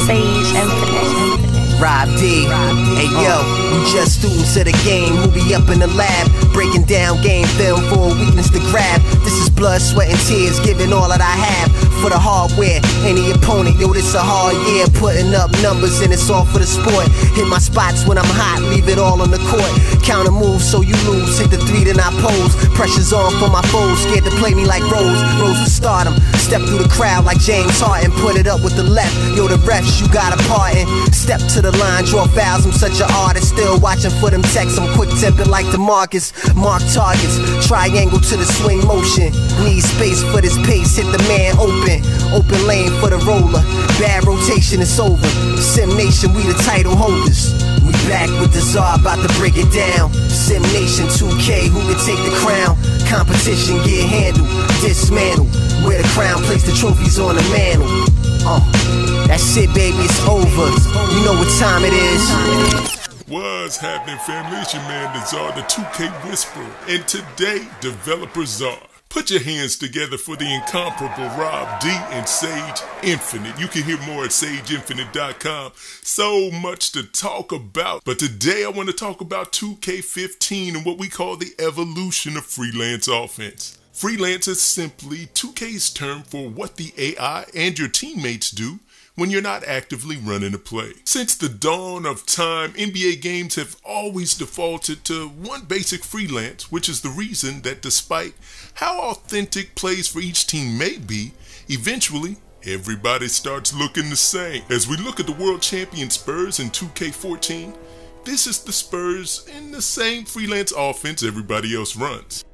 Sage Infinite. Rob D. Hey yo, we just students of the game who be up in the lab, breaking down game film for a weakness to grab. This is blood, sweat, and tears, giving all that I have for the hardware. Any opponent, yo, this a hard year. Putting up numbers and it's all for the sport. Hit my spots when I'm hot, leave it all on the court. Counter moves so you lose, hit the three then I pose. Pressure's on for my foes, scared to play me like Rose to stardom. Step through the crowd like James Harden, put it up with the left. Yo, the refs, you got a pardon. Step to the line, draw fouls, I'm such an artist. Still watching for them texts, I'm quick-tempered like DeMarcus. Mark targets, triangle to the swing motion. Need space for this pace, hit the man open. Open lane for the roller, bad rotation, it's over. Sim Nation, we the title holders. We back with the czar, about to break it down. Sim Nation 2K, who can take the crown? Competition get handled, dismantle. Wear the crown, place the trophies on the mantle. That's it, baby, it's over. You know what time it is. What's happening, family? It's your man, the Czar, the 2K Whisperer. And today, Developer Czar. Put your hands together for the incomparable Rob D and Sage Infinite. You can hear more at sageinfinite.com. So much to talk about. But today I want to talk about 2K15 and what we call the evolution of freelance offense. Freelance is simply 2K's term for what the AI and your teammates do when you're not actively running a play. Since the dawn of time, NBA games have always defaulted to one basic freelance, which is the reason that despite how authentic plays for each team may be, eventually everybody starts looking the same. As we look at the world champion Spurs in 2K14, this is the Spurs in the same freelance offense everybody else runs.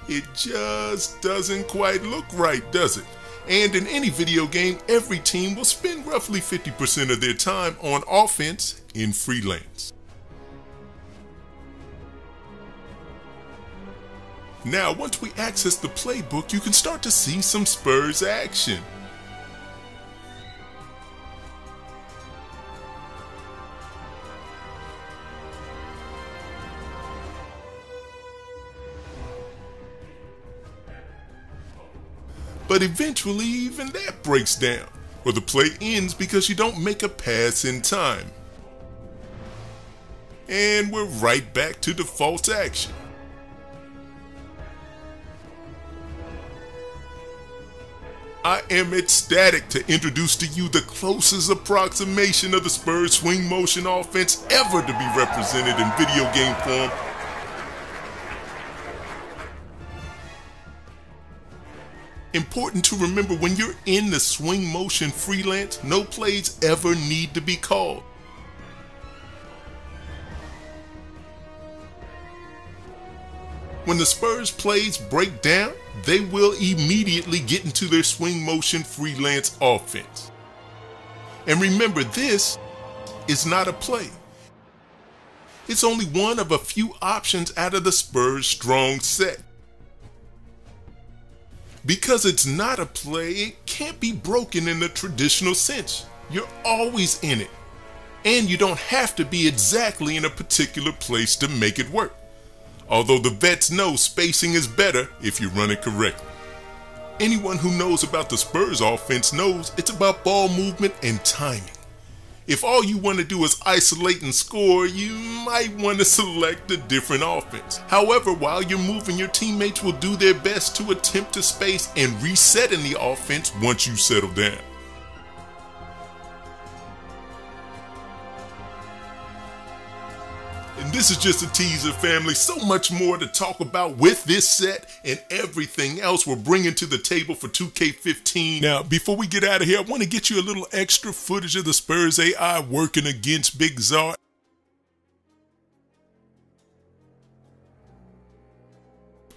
It just doesn't quite look right, does it? And in any video game, every team will spend roughly 50% of their time on offense in freelance. Now, once we access the playbook, you can start to see some Spurs action. But eventually, even that breaks down, or the play ends because you don't make a pass in time. And we're right back to default action. I am ecstatic to introduce to you the closest approximation of the Spurs swing motion offense ever to be represented in video game form. Important to remember, when you're in the swing motion freelance, no plays ever need to be called. When the Spurs plays break down, they will immediately get into their swing motion freelance offense. And remember, this is not a play. It's only one of a few options out of the Spurs' strong set. Because it's not a play, it can't be broken in the traditional sense. You're always in it. And you don't have to be exactly in a particular place to make it work. Although the vets know spacing is better if you run it correctly. Anyone who knows about the Spurs offense knows it's about ball movement and timing. If all you want to do is isolate and score, you might want to select a different offense. However, while you're moving, your teammates will do their best to attempt to space and reset in the offense once you settle down. And this is just a teaser, family. So much more to talk about with this set and everything else we're bringing to the table for 2K15. Now, before we get out of here, I want to get you a little extra footage of the Spurs AI working against Big Czar.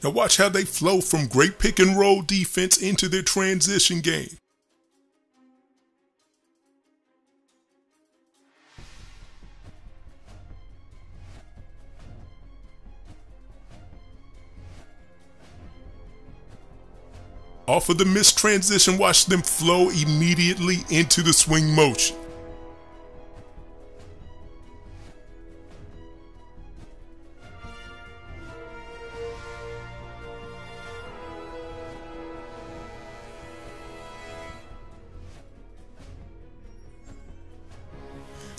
Now watch how they flow from great pick and roll defense into their transition game. Off of the missed transition, watch them flow immediately into the swing motion.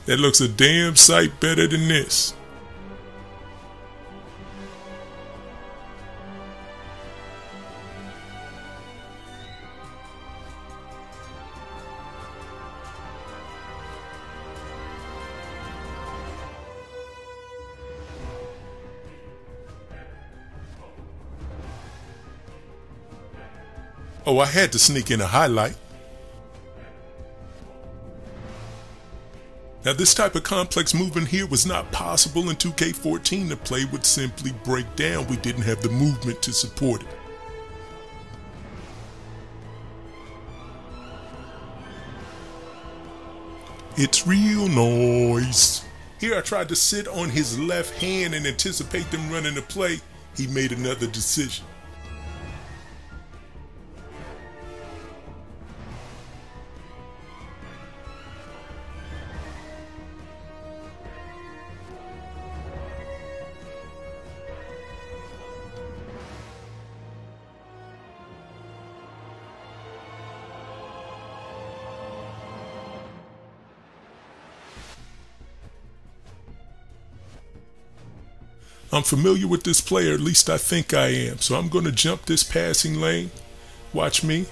That looks a damn sight better than this. Oh, I had to sneak in a highlight. Now this type of complex movement here was not possible in 2K14. The play would simply break down. We didn't have the movement to support it. It's real noise. Here I tried to sit on his left hand and anticipate them running the play. He made another decision. I'm familiar with this player, at least I think I am, so I'm going to jump this passing lane. Watch me.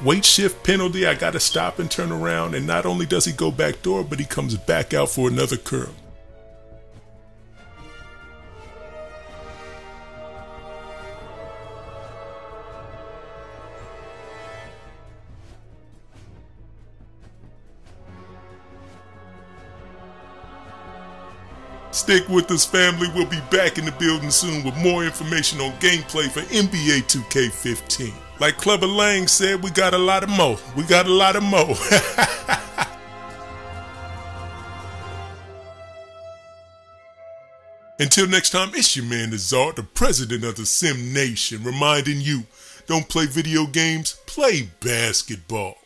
Weight shift penalty, I got to stop and turn around, and not only does he go back door, but he comes back out for another curl. Stick with us, family. We'll be back in the building soon with more information on gameplay for NBA 2K15. Like Clubber Lang said, we got a lot of mo. We got a lot of mo. Until next time, it's your man, the Czar, the president of the Sim Nation, reminding you, don't play video games, play basketball.